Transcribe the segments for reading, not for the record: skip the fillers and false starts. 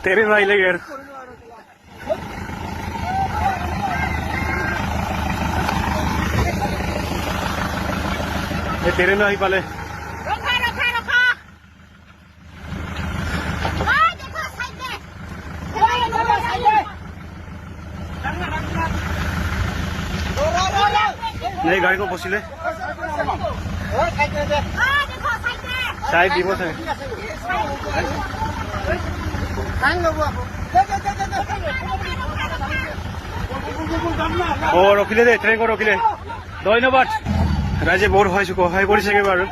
Train আহিলেগে আৰু এই train আহি পালে। नहीं गाड़ी को पहुंचले साइड দিব চাগে ও রখিলে দে ট্রেন কো রখিলে ধন্যবাদ রাজে বহুত সহায় কৰিছে বাৰু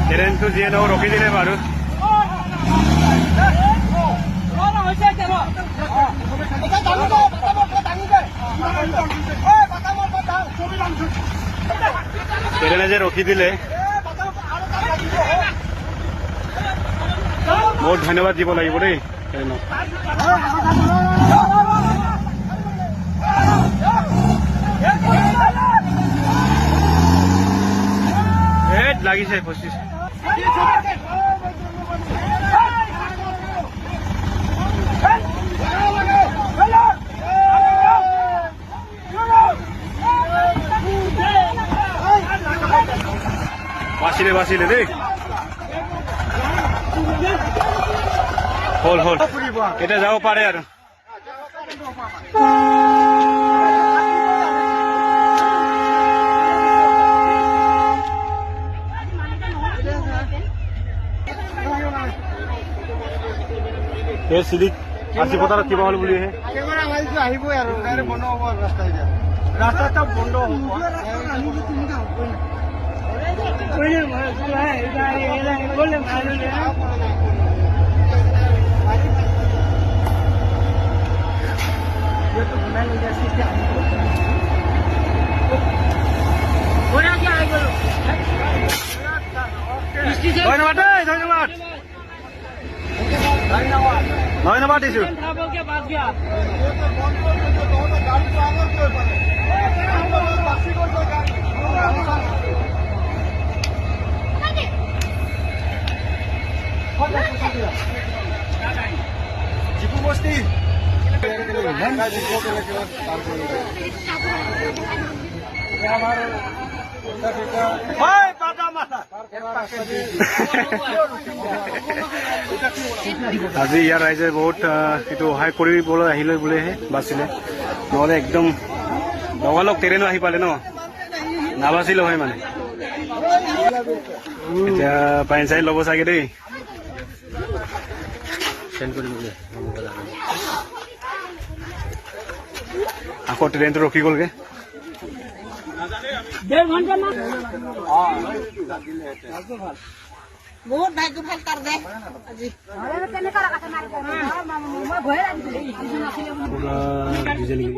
ট্ৰেন তো যিয়ে নহওক ৰখি দিলে বাৰু ট্ৰেনে যে ৰখি দিলে বহুত ধন্যবাদ দিব লাগিব দেই ট্ৰেনক লাগিছে 25 বাঁচিলে দেই হল এতিয়া যাব পাৰে আৰু এই সিদিক আজি পতাৰত কিবা হল বুলি হে কেমেৰা মাৰিছো আহিবই আৰু গাড়ী বন্ধ হ'ব ৰাস্তাটা বন্ধ হ'ব ধন্যবাদ ধন্যবাদ দিছো জিপু বস্তি আজি ইয়াৰ ৰাইজে বহুত এইটো সহায় কৰিবলৈ আহিলে বুলিহে বাচিলে নহ'লে একদম লগালগ ট্ৰেইনো আহি পালে ন নাবাচিলে হয় মানে এতিয়া পাইন চাইন ল'ব চাগে দেই আকৌ ট্ৰেইনটো ৰখি গ'লগে বহুত ভাগ্য ভাল তাৰ দে আজি